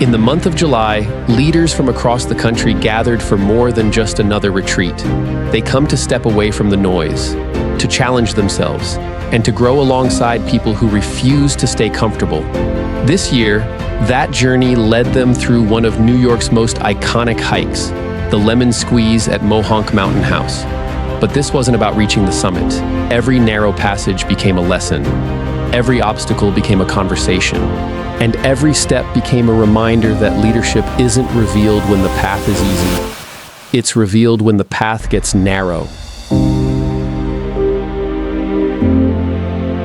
In the month of July, leaders from across the country gathered for more than just another retreat. They come to step away from the noise, to challenge themselves, and to grow alongside people who refuse to stay comfortable. This year, that journey led them through one of New York's most iconic hikes, the Lemon Squeeze at Mohawk Mountain House. But this wasn't about reaching the summit. Every narrow passage became a lesson. Every obstacle became a conversation. And every step became a reminder that leadership isn't revealed when the path is easy. It's revealed when the path gets narrow.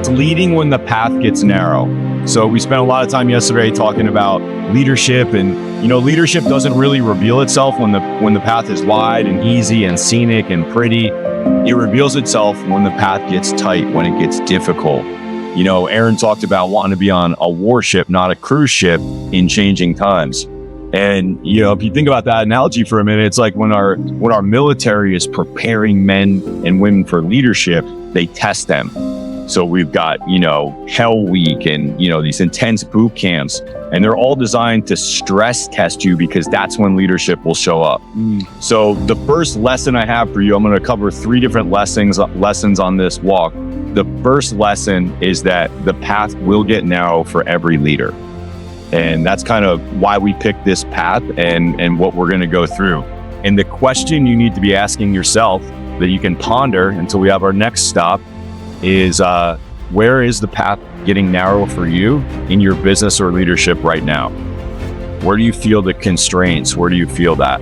It's leading when the path gets narrow. So we spent a lot of time yesterday talking about leadership, and leadership doesn't really reveal itself when the path is wide and easy and scenic and pretty. It reveals itself when the path gets tight, when it gets difficult. Aaron talked about wanting to be on a warship, not a cruise ship, in changing times. And if you think about that analogy for a minute, it's like when our military is preparing men and women for leadership, they test them. So we've got, Hell Week and, these intense boot camps, and they're all designed to stress test you because that's when leadership will show up. So the first lesson I have for you, I'm going to cover 3 different lessons on this walk. The first lesson is that the path will get narrow for every leader. And that's kind of why we picked this path and what we're going to go through. And the question you need to be asking yourself that you can ponder until we have our next stop is where is the path getting narrow for you in your business or leadership right now? Where do you feel the constraints? Where do you feel that?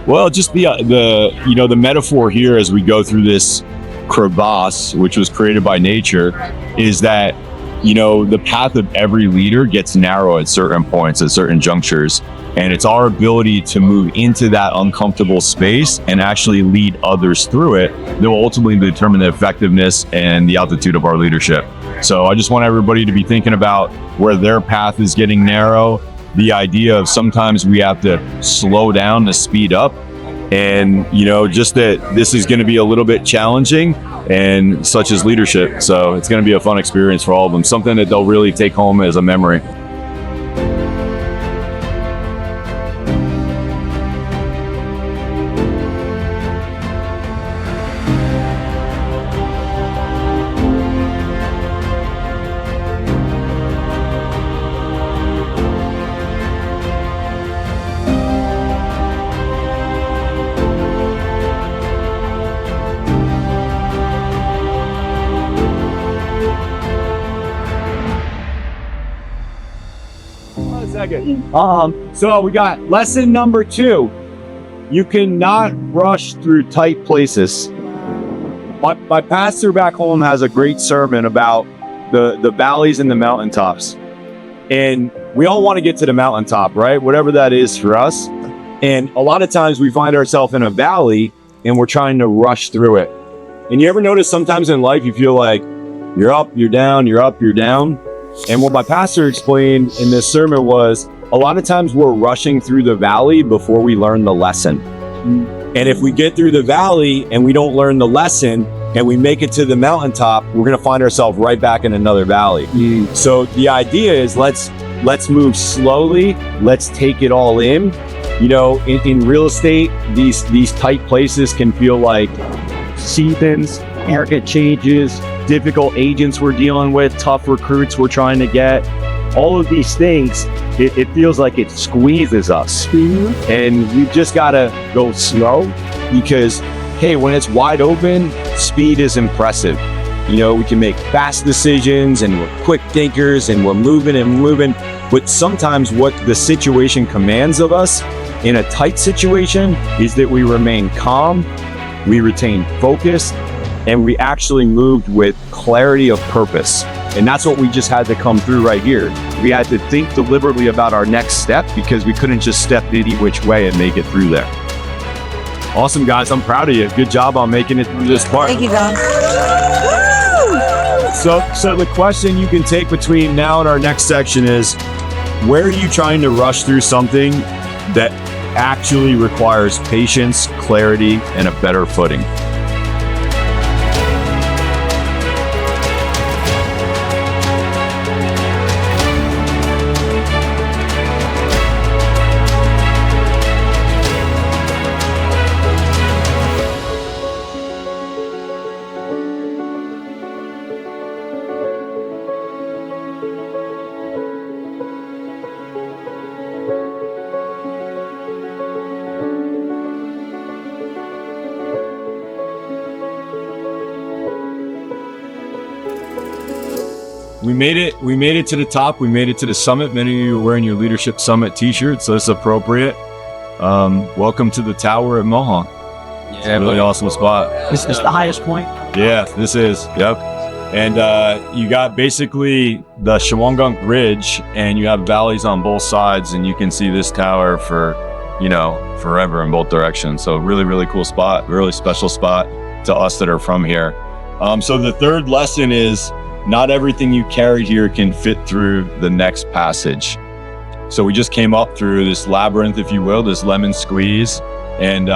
Well, just the metaphor here as we go through this crevasse, which was created by nature, is that the path of every leader gets narrow at certain points, at certain junctures. And it's our ability to move into that uncomfortable space and actually lead others through it that will ultimately determine the effectiveness and the altitude of our leadership. So I just want everybody to be thinking about where their path is getting narrow, the idea of sometimes we have to slow down to speed up, and just that this is going to be a little bit challenging, and such as leadership. So it's going to be a fun experience for all of them, something that they'll really take home as a memory. So we got lesson number 2. You cannot rush through tight places. My pastor back home has a great sermon about the valleys and the mountaintops. And we all want to get to the mountaintop, right? Whatever that is for us. And a lot of times we find ourselves in a valley and we're trying to rush through it. And you ever notice sometimes in life you feel like you're up, you're down, you're up, you're down? And what my pastor explained in this sermon was a lot of times we're rushing through the valley before we learn the lesson. And if we get through the valley and we don't learn the lesson and we make it to the mountaintop, we're going to find ourselves right back in another valley. So the idea is let's move slowly. Let's take it all in. In real estate, these tight places can feel like seasons, market changes, difficult agents we're dealing with, tough recruits we're trying to get. All of these things, it feels like it squeezes us. And you just gotta go slow because, hey, when it's wide open, speed is impressive. We can make fast decisions and we're quick thinkers and we're moving. But sometimes what the situation commands of us in a tight situation is that we remain calm, we retain focus, and we actually moved with clarity of purpose. And that's what we just had to come through right here. We had to think deliberately about our next step because we couldn't just step any which way and make it through there. Awesome, guys. I'm proud of you. Good job on making it through this part. Thank you, Don. So the question you can take between now and our next section is, where are you trying to rush through something that actually requires patience, clarity, and a better footing? We made it to the top. We made it to the summit. Many of you are wearing your Leadership Summit t-shirt, so it's appropriate. Welcome to the Tower of Mohawk. It's a really awesome spot. This is the highest point. Yeah, this is. Yep. And you got basically the Shawangunk Ridge, and you have valleys on both sides, and you can see this tower for, forever in both directions. So really, really cool spot, really special spot to us that are from here. So the third lesson is not everything you carry here can fit through the next passage. So we just came up through this labyrinth, if you will, this lemon squeeze. And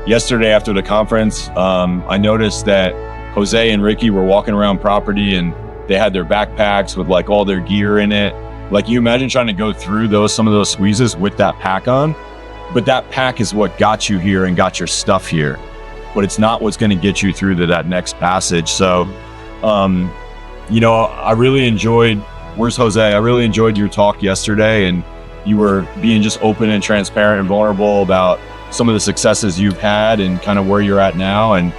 yesterday after the conference, I noticed that Jose and Ricky were walking around property and they had their backpacks with like all their gear in it. Like, you imagine trying to go through some of those squeezes with that pack on, but that pack is what got you here and got your stuff here. But it's not what's going to get you through to that next passage. So, I really enjoyed, where's Jose? I really enjoyed your talk yesterday, and you were being just open and transparent and vulnerable about some of the successes you've had and kind of where you're at now. And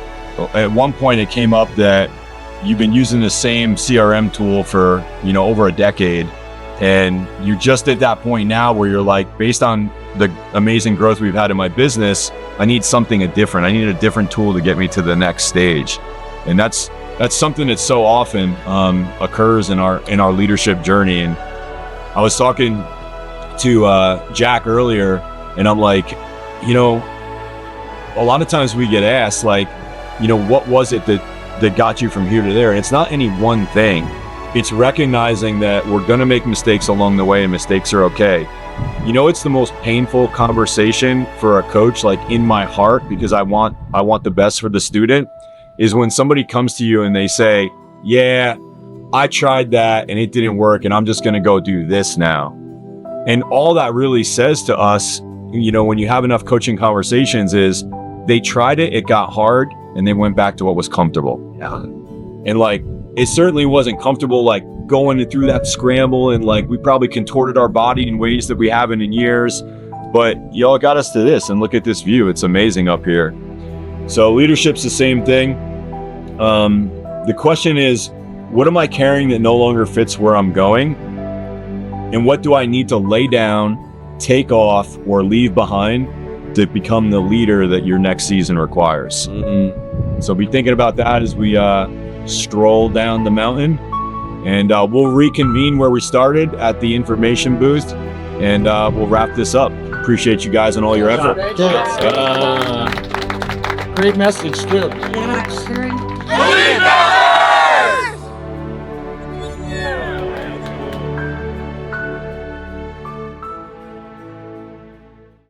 at one point it came up that you've been using the same CRM tool for, over a decade. And you're just at that point now where you're like, based on the amazing growth we've had in my business, I need something different. I need a different tool to get me to the next stage. And that's something that so often occurs in our leadership journey. And I was talking to Jack earlier, and I'm like, a lot of times we get asked, like, what was it that got you from here to there? And it's not any one thing. It's recognizing that we're going to make mistakes along the way, and mistakes are okay. It's the most painful conversation for a coach, like in my heart, because I want the best for the student, is when somebody comes to you and they say, yeah, I tried that and it didn't work, and I'm just going to go do this now. And all that really says to us, when you have enough coaching conversations, is they tried it, it got hard, and they went back to what was comfortable. Yeah. And like, it certainly wasn't comfortable, like going through that scramble, and like we probably contorted our body in ways that we haven't in years, but y'all got us to this, and look at this view. It's amazing up here. So leadership's the same thing. The question is, what am I carrying that no longer fits where I'm going? And what do I need to lay down, take off, or leave behind to become the leader that your next season requires? Mm-hmm. So be thinking about that as we stroll down the mountain, and we'll reconvene where we started at the information booth, and we'll wrap this up. Appreciate you guys and all your effort. Great message too. Yeah.